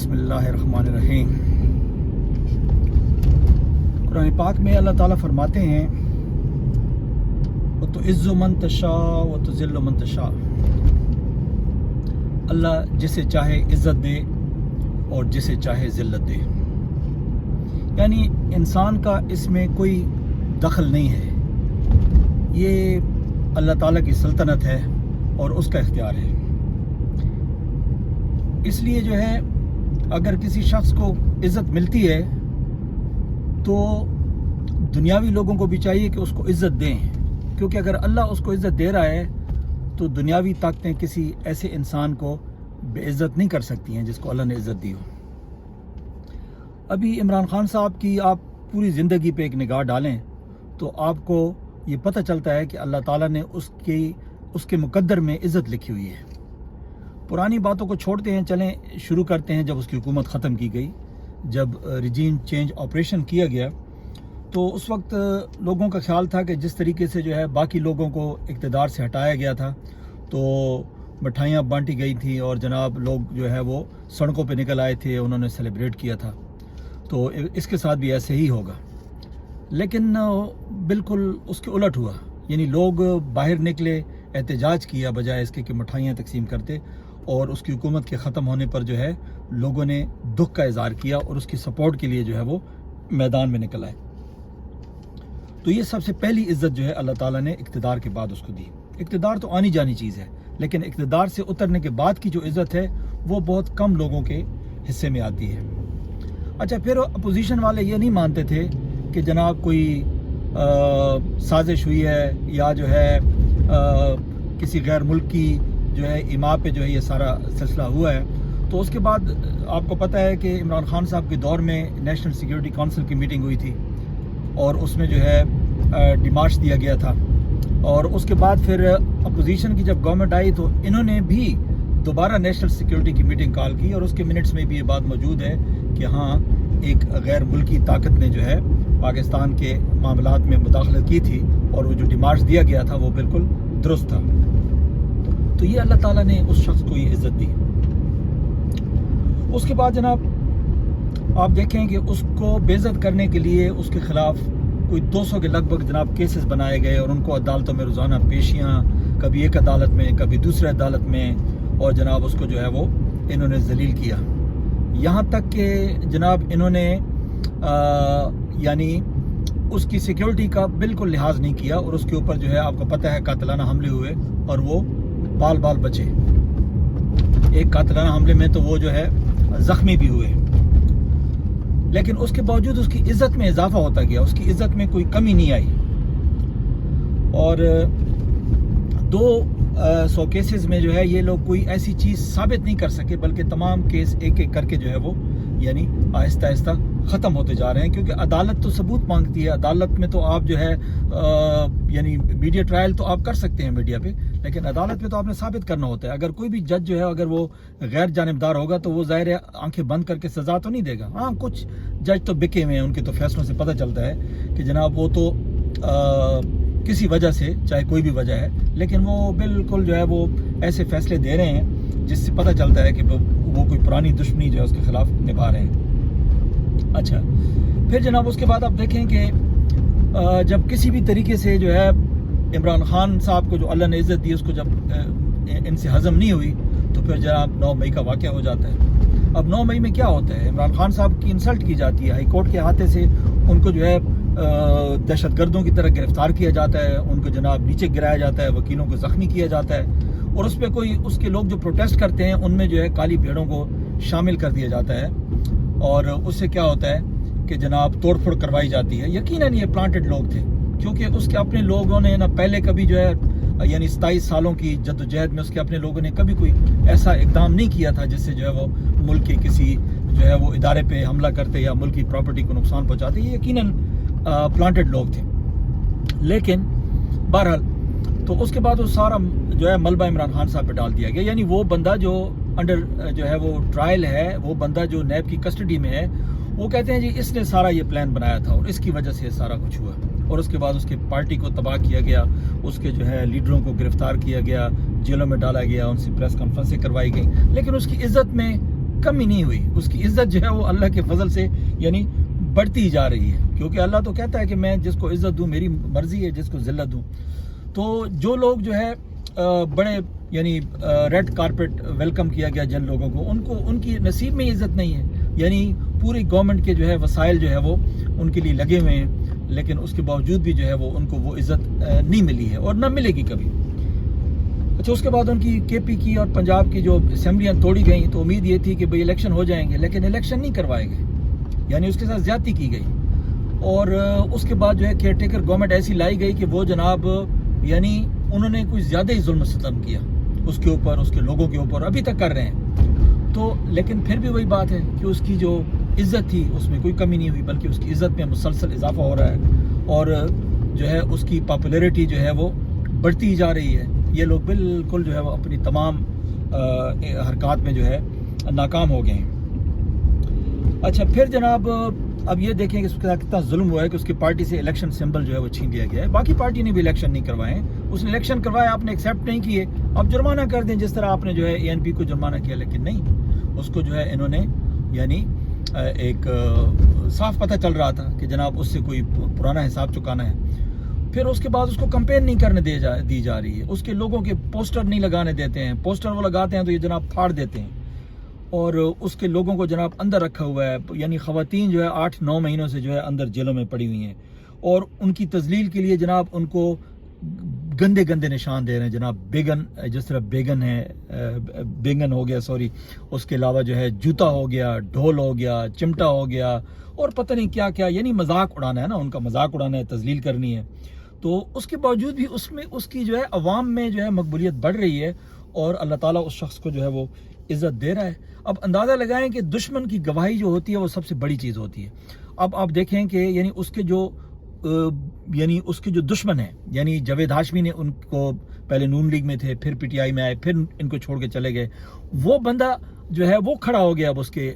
بسم اللہ الرحمن الرحیم۔ قرآن پاک میں اللہ تعالیٰ فرماتے ہیں وَتُعِزُّ مَن تَشَاءُ وَتُذِلُّ مَن تَشَاءُ، اللہ جسے چاہے عزت دے اور جسے چاہے ذلت دے، یعنی انسان کا اس میں کوئی دخل نہیں ہے، یہ اللہ تعالیٰ کی سلطنت ہے اور اس کا اختیار ہے۔ اس لیے جو ہے اگر کسی شخص کو عزت ملتی ہے تو دنیاوی لوگوں کو بھی چاہیے کہ اس کو عزت دیں، کیونکہ اگر اللہ اس کو عزت دے رہا ہے تو دنیاوی طاقتیں کسی ایسے انسان کو بے عزت نہیں کر سکتی ہیں جس کو اللہ نے عزت دی ہو۔ ابھی عمران خان صاحب کی آپ پوری زندگی پہ ایک نگاہ ڈالیں تو آپ کو یہ پتہ چلتا ہے کہ اللہ تعالیٰ نے اس کے مقدر میں عزت لکھی ہوئی ہے۔ پرانی باتوں کو چھوڑتے ہیں، چلیں شروع کرتے ہیں جب اس کی حکومت ختم کی گئی، جب ریجیم چینج آپریشن کیا گیا تو اس وقت لوگوں کا خیال تھا کہ جس طریقے سے جو ہے باقی لوگوں کو اقتدار سے ہٹایا گیا تھا تو مٹھائیاں بانٹی گئی تھیں اور جناب لوگ جو ہے وہ سڑکوں پہ نکل آئے تھے، انہوں نے سیلیبریٹ کیا تھا، تو اس کے ساتھ بھی ایسے ہی ہوگا۔ لیکن بالکل اس کے الٹ ہوا، یعنی لوگ باہر نکلے، احتجاج کیا بجائے اس کے کہ مٹھائیاں تقسیم کرتے، اور اس کی حکومت کے ختم ہونے پر جو ہے لوگوں نے دکھ کا اظہار کیا اور اس کی سپورٹ کے لیے جو ہے وہ میدان میں نکل آئے۔ تو یہ سب سے پہلی عزت جو ہے اللہ تعالیٰ نے اقتدار کے بعد اس کو دی۔ اقتدار تو آنی جانی چیز ہے، لیکن اقتدار سے اترنے کے بعد کی جو عزت ہے وہ بہت کم لوگوں کے حصے میں آتی ہے۔ اچھا، پھر اپوزیشن والے یہ نہیں مانتے تھے کہ جناب کوئی سازش ہوئی ہے یا جو ہے کسی غیر ملک کی جو ہے ایما پہ جو ہے یہ سارا سلسلہ ہوا ہے۔ تو اس کے بعد آپ کو پتہ ہے کہ عمران خان صاحب کے دور میں نیشنل سیکیورٹی کونسل کی میٹنگ ہوئی تھی اور اس میں جو ہے ڈیمارش دیا گیا تھا، اور اس کے بعد پھر اپوزیشن کی جب گورنمنٹ آئی تو انہوں نے بھی دوبارہ نیشنل سیکیورٹی کی میٹنگ کال کی، اور اس کے منٹس میں بھی یہ بات موجود ہے کہ ہاں ایک غیر ملکی طاقت نے جو ہے پاکستان کے معاملات میں مداخلت کی تھی اور وہ جو ڈیمارش دیا گیا تھا وہ بالکل درست تھا۔ تو یہ اللہ تعالیٰ نے اس شخص کو یہ عزت دی۔ اس کے بعد جناب آپ دیکھیں کہ اس کو بے عزت کرنے کے لیے اس کے خلاف کوئی 200 کے لگ بھگ جناب کیسز بنائے گئے، اور ان کو عدالتوں میں روزانہ پیشیاں، کبھی ایک عدالت میں کبھی دوسرے عدالت میں، اور جناب اس کو جو ہے وہ انہوں نے ذلیل کیا، یہاں تک کہ جناب انہوں نے یعنی اس کی سیکیورٹی کا بالکل لحاظ نہیں کیا، اور اس کے اوپر جو ہے آپ کو پتہ ہے قاتلانہ حملے ہوئے اور وہ بال بچے۔ ایک قاتلانہ حملے میں تو وہ جو ہے زخمی بھی ہوئے، لیکن اس کے باوجود اس کی عزت میں اضافہ ہوتا گیا، اس کی عزت میں کوئی کمی نہیں آئی، اور 200 کیسز میں جو ہے یہ لوگ کوئی ایسی چیز ثابت نہیں کر سکے، بلکہ تمام کیس ایک ایک کر کے جو ہے وہ یعنی آہستہ آہستہ ختم ہوتے جا رہے ہیں، کیونکہ عدالت تو ثبوت مانگتی ہے۔ عدالت میں تو آپ جو ہے یعنی میڈیا ٹرائل تو آپ کر سکتے ہیں میڈیا پہ، لیکن عدالت میں تو آپ نے ثابت کرنا ہوتا ہے۔ اگر کوئی بھی جج جو ہے اگر وہ غیر جانبدار ہوگا تو وہ ظاہر ہے آنکھیں بند کر کے سزا تو نہیں دے گا۔ ہاں، کچھ جج تو بکے ہوئے ہیں، ان کے تو فیصلوں سے پتہ چلتا ہے کہ جناب وہ تو کسی وجہ سے، چاہے کوئی بھی وجہ ہے، لیکن وہ بالکل جو ہے وہ ایسے فیصلے دے رہے ہیں جس سے پتہ چلتا ہے کہ وہ کوئی پرانی دشمنی جو ہے اس کے خلاف نبھا رہے ہیں۔ اچھا، پھر جناب اس کے بعد آپ دیکھیں کہ جب کسی بھی طریقے سے جو ہے عمران خان صاحب کو جو اللہ نے عزت دی اس کو جب ان سے ہضم نہیں ہوئی تو پھر جناب 9 مئی کا واقعہ ہو جاتا ہے۔ اب 9 مئی میں کیا ہوتا ہے؟ عمران خان صاحب کی انسلٹ کی جاتی ہے، ہائی کورٹ کے ہاتھے سے ان کو جو ہے دہشت گردوں کی طرح گرفتار کیا جاتا ہے، ان کو جناب نیچے گرایا جاتا ہے، وکیلوں کو زخمی کیا جاتا ہے، اور اس پہ اس کے لوگ جو پروٹیسٹ کرتے ہیں ان میں جو ہے کالی بھیڑوں کو شامل کر دیا جاتا ہے، اور اس سے کیا ہوتا ہے کہ جناب توڑ پھوڑ کروائی جاتی ہے۔ یقیناً یہ پلانٹڈ لوگ تھے، کیونکہ اس کے اپنے لوگوں نے نہ پہلے کبھی جو ہے یعنی 27 سالوں کی جدوجہد میں اس کے اپنے لوگوں نے کبھی کوئی ایسا اقدام نہیں کیا تھا جس سے جو ہے وہ ملک کے کسی جو ہے وہ ادارے پہ حملہ کرتے یا ملک کی پراپرٹی کو نقصان پہنچاتے۔ یہ یقیناً پلانٹڈ لوگ تھے، لیکن بہرحال تو اس کے بعد وہ سارا جو ہے ملبہ عمران خان صاحب پہ ڈال دیا گیا، یعنی وہ بندہ جو انڈر جو ہے وہ ٹرائل ہے، وہ بندہ جو نیب کی کسٹڈی میں ہے، وہ کہتے ہیں جی اس نے سارا یہ پلان بنایا تھا اور اس کی وجہ سے یہ سارا کچھ ہوا، اور اس کے بعد اس کے پارٹی کو تباہ کیا گیا، اس کے جو ہے لیڈروں کو گرفتار کیا گیا، جیلوں میں ڈالا گیا، ان سے پریس کانفرنسیں کروائی گئیں، لیکن اس کی عزت میں کمی نہیں ہوئی. اس کی عزت جو ہے وہ اللہ کے فضل سے یعنی بڑھتی ہی جا رہی ہے, کیونکہ اللہ تو کہتا ہے کہ میں جس کو عزت دوں میری مرضی ہے, جس کو ذلت دوں. تو جو لوگ جو ہے بڑے یعنی ریڈ کارپٹ ویلکم کیا گیا جن لوگوں کو, ان کی نصیب میں عزت نہیں ہے. یعنی پوری گورنمنٹ کے جو ہے وسائل جو ہے وہ ان کے لیے لگے ہوئے ہیں, لیکن اس کے باوجود بھی جو ہے وہ ان کو وہ عزت نہیں ملی ہے اور نہ ملے گی کبھی. اچھا, اس کے بعد ان کی کے پی کی اور پنجاب کی جو اسمبلیاں توڑی گئیں تو امید یہ تھی کہ بھئی الیکشن ہو جائیں گے, لیکن الیکشن نہیں کروائے گئے, یعنی اس کے ساتھ زیادتی کی گئی. اور اس کے بعد جو ہے کیئر ٹیکر گورنمنٹ ایسی لائی گئی کہ وہ جناب یعنی انہوں نے کچھ زیادہ ہی ظلم ستم کیا اس کے اوپر, اس کے لوگوں کے اوپر, ابھی تک کر رہے ہیں. تو لیکن پھر بھی وہی بات ہے کہ اس کی جو عزت تھی اس میں کوئی کمی نہیں ہوئی, بلکہ اس کی عزت میں مسلسل اضافہ ہو رہا ہے اور جو ہے اس کی پاپولیرٹی جو ہے وہ بڑھتی ہی جا رہی ہے. یہ لوگ بالکل جو ہے وہ اپنی تمام حرکات میں جو ہے ناکام ہو گئے ہیں. اچھا, پھر جناب اب یہ دیکھیں کہ اس کے ساتھ کتنا ظلم ہوا ہے کہ اس کی پارٹی سے الیکشن سمبل جو ہے وہ چھین لیا گیا ہے. باقی پارٹی نے بھی الیکشن نہیں کروائے ہیں, اس نے الیکشن کروایا, آپ نے ایکسیپٹ نہیں کیے, اب جرمانہ کر دیں جس طرح آپ نے جو ہے اے این پی کو جرمانہ کیا. لیکن نہیں, اس کو جو ہے انہوں نے یعنی ایک صاف پتہ چل رہا تھا کہ جناب اس سے کوئی پرانا حساب چکانا ہے. پھر اس کے بعد اس کو کمپین نہیں کرنے دی جا رہی ہے, اس کے لوگوں کے پوسٹر نہیں لگانے دیتے ہیں, پوسٹر وہ لگاتے ہیں تو یہ جناب پھاڑ دیتے ہیں, اور اس کے لوگوں کو جناب اندر رکھا ہوا ہے. یعنی خواتین جو ہے 8-9 مہینوں سے جو ہے اندر جیلوں میں پڑی ہوئی ہیں, اور ان کی تذلیل کے لیے جناب ان کو گندے گندے نشان دے رہے ہیں جناب. بیگن, جس طرح بیگن ہو گیا, سوری, اس کے علاوہ جو ہے جوتا ہو گیا, ڈھول ہو گیا, چمٹا ہو گیا, اور پتہ نہیں کیا کیا. یعنی مذاق اڑانا ہے نا, ان کا مذاق اڑانا ہے, تذلیل کرنی ہے. تو اس کے باوجود بھی اس میں اس کی جو ہے عوام میں جو ہے مقبولیت بڑھ رہی ہے, اور اللہ تعالیٰ اس شخص کو جو ہے وہ عزت دے رہا ہے. اب اندازہ لگائیں کہ دشمن کی گواہی جو ہوتی ہے وہ سب سے بڑی چیز ہوتی ہے. اب آپ دیکھیں کہ یعنی اس کے جو دشمن ہیں, یعنی جاوید ہاشمی نے ان کو پہلے نون لیگ میں تھے, پھر پی ٹی آئی میں آئے, پھر ان کو چھوڑ کے چلے گئے, وہ بندہ جو ہے وہ کھڑا ہو گیا اب اس کے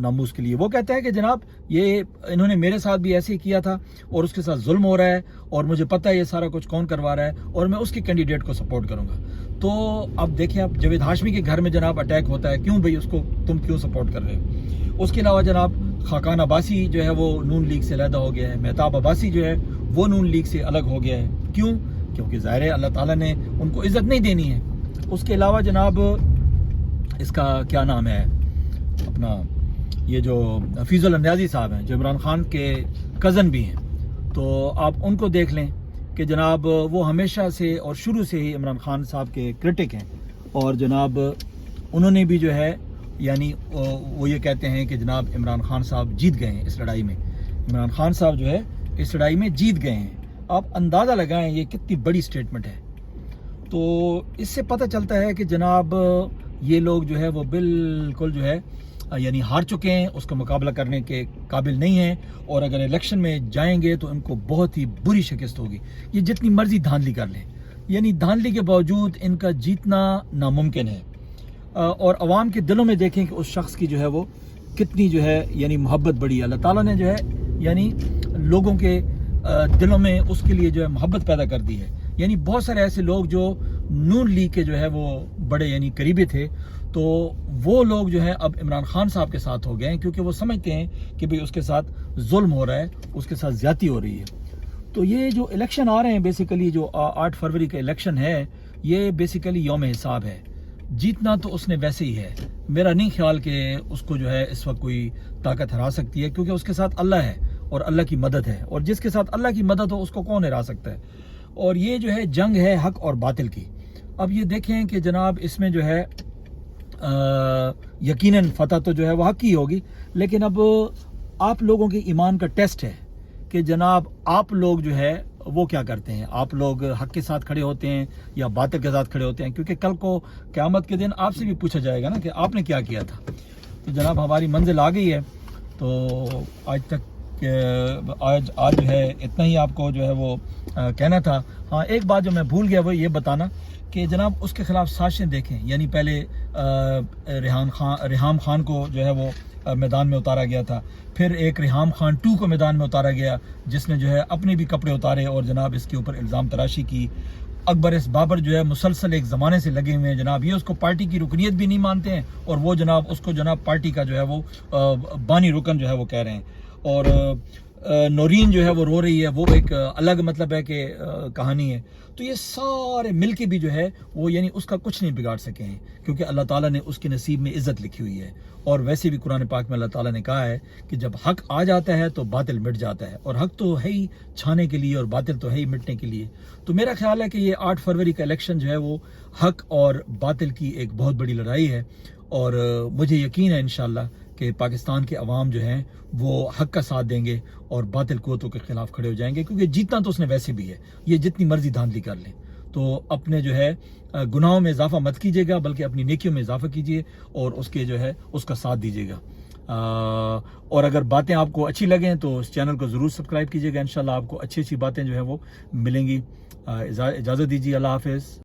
ناموس کے لیے. وہ کہتا ہے کہ جناب یہ انہوں نے میرے ساتھ بھی ایسے ہی کیا تھا, اور اس کے ساتھ ظلم ہو رہا ہے, اور مجھے پتہ ہے یہ سارا کچھ کون کروا رہا ہے, اور میں اس کے کینڈیڈیٹ کو سپورٹ کروں گا. تو اب دیکھیں, اب جاوید ہاشمی کے گھر میں جناب اٹیک ہوتا ہے, کیوں بھئی, اس کو تم کیوں سپورٹ کر رہے ہو. اس کے علاوہ جناب خاقان عباسی جو ہے وہ نون لیگ سے علیحدہ ہو گیا ہے, مہتاب عباسی جو ہے وہ نون لیگ سے الگ ہو گیا ہے. کیوں؟ کیونکہ ظاہر ہے اللہ تعالیٰ نے ان کو عزت نہیں دینی ہے. اس کے علاوہ جناب اس کا کیا نام ہے اپنا, یہ جو حفیظ اللہ نیازی صاحب ہیں جو عمران خان کے کزن بھی ہیں, تو آپ ان کو دیکھ لیں کہ جناب وہ ہمیشہ سے اور شروع سے ہی عمران خان صاحب کے کرٹک ہیں, اور جناب انہوں نے بھی جو ہے یعنی وہ یہ کہتے ہیں کہ جناب عمران خان صاحب جیت گئے ہیں اس لڑائی میں, عمران خان صاحب جو ہے اس لڑائی میں جیت گئے ہیں. آپ اندازہ لگائیں یہ کتنی بڑی سٹیٹمنٹ ہے. تو اس سے پتہ چلتا ہے کہ جناب یہ لوگ جو ہے وہ بالکل جو ہے یعنی ہار چکے ہیں, اس کا مقابلہ کرنے کے قابل نہیں ہیں, اور اگر الیکشن میں جائیں گے تو ان کو بہت ہی بری شکست ہوگی. یہ جتنی مرضی دھاندلی کر لیں, یعنی دھاندلی کے باوجود ان کا جیتنا ناممکن ہے. اور عوام کے دلوں میں دیکھیں کہ اس شخص کی جو ہے وہ کتنی جو ہے یعنی محبت بڑی ہے. اللہ تعالیٰ نے جو ہے یعنی لوگوں کے دلوں میں اس کے لیے جو ہے محبت پیدا کر دی ہے. یعنی بہت سارے ایسے لوگ جو نون لیگ کے جو ہے وہ بڑے یعنی قریبی تھے, تو وہ لوگ جو ہے اب عمران خان صاحب کے ساتھ ہو گئے ہیں, کیونکہ وہ سمجھتے ہیں کہ بھئی اس کے ساتھ ظلم ہو رہا ہے, اس کے ساتھ زیادتی ہو رہی ہے. تو یہ جو الیکشن آ رہے ہیں بیسیکلی, جو 8 فروری کا الیکشن ہے, یہ بیسیکلی یوم حساب ہے. جیتنا تو اس نے ویسے ہی ہے, میرا نہیں خیال کہ اس کو جو ہے اس وقت کوئی طاقت ہرا سکتی ہے, کیونکہ اس کے ساتھ اللہ ہے اور اللہ کی مدد ہے, اور جس کے ساتھ اللہ کی مدد ہو اس کو کون ہرا سکتا ہے. اور یہ جو ہے جنگ ہے حق اور باطل کی. اب یہ دیکھیں کہ جناب اس میں جو ہے یقیناً فتح تو جو ہے وہ حق کی ہوگی, لیکن اب آپ لوگوں کے ایمان کا ٹیسٹ ہے کہ جناب آپ لوگ جو ہے وہ کیا کرتے ہیں. آپ لوگ حق کے ساتھ کھڑے ہوتے ہیں یا باطل کے ساتھ کھڑے ہوتے ہیں, کیونکہ کل کو قیامت کے دن آپ سے بھی پوچھا جائے گا نا کہ آپ نے کیا کیا تھا. تو جناب ہماری منزل آ گئی ہے, تو آج تک آج جو ہے اتنا ہی آپ کو جو ہے وہ کہنا تھا. ہاں, ایک بات جو میں بھول گیا وہ یہ بتانا کہ جناب اس کے خلاف سازشیں دیکھیں. یعنی پہلے ریحام خان کو جو ہے وہ میدان میں اتارا گیا تھا, پھر ایک ریحام خان 2 کو میدان میں اتارا گیا, جس نے جو ہے اپنے بھی کپڑے اتارے اور جناب اس کے اوپر الزام تراشی کی. اکبر اس بابر جو ہے مسلسل ایک زمانے سے لگے ہوئے ہیں جناب. یہ اس کو پارٹی کی رکنیت بھی نہیں مانتے ہیں اور وہ جناب اس کو جناب پارٹی کا جو ہے وہ بانی رکن جو ہے وہ کہہ رہے ہیں. اور نورین جو ہے وہ رو رہی ہے, وہ ایک الگ مطلب ہے کہ کہانی ہے. تو یہ سارے مل کے بھی جو ہے وہ یعنی اس کا کچھ نہیں بگاڑ سکے ہیں, کیونکہ اللہ تعالیٰ نے اس کے نصیب میں عزت لکھی ہوئی ہے. اور ویسے بھی قرآن پاک میں اللہ تعالیٰ نے کہا ہے کہ جب حق آ جاتا ہے تو باطل مٹ جاتا ہے, اور حق تو ہے ہی چھانے کے لیے اور باطل تو ہے ہی مٹنے کے لیے. تو میرا خیال ہے کہ یہ 8 فروری کا الیکشن جو ہے وہ حق اور باطل کی ایک بہت بڑی لڑائی ہے, اور مجھے یقین ہے انشاءاللہ کہ پاکستان کے عوام جو ہیں وہ حق کا ساتھ دیں گے اور باطل قوتوں کے خلاف کھڑے ہو جائیں گے, کیونکہ جیتنا تو اس نے ویسے بھی ہے. یہ جتنی مرضی دھاندلی کر لیں, تو اپنے جو ہے گناہوں میں اضافہ مت کیجیے گا, بلکہ اپنی نیکیوں میں اضافہ کیجیے اور اس کے جو ہے اس کا ساتھ دیجیے گا. اور اگر باتیں آپ کو اچھی لگیں تو اس چینل کو ضرور سبسکرائب کیجیے گا. انشاءاللہ آپ کو اچھی اچھی باتیں جو ہے وہ ملیں گی. اجازت دیجیے, اللہ حافظ.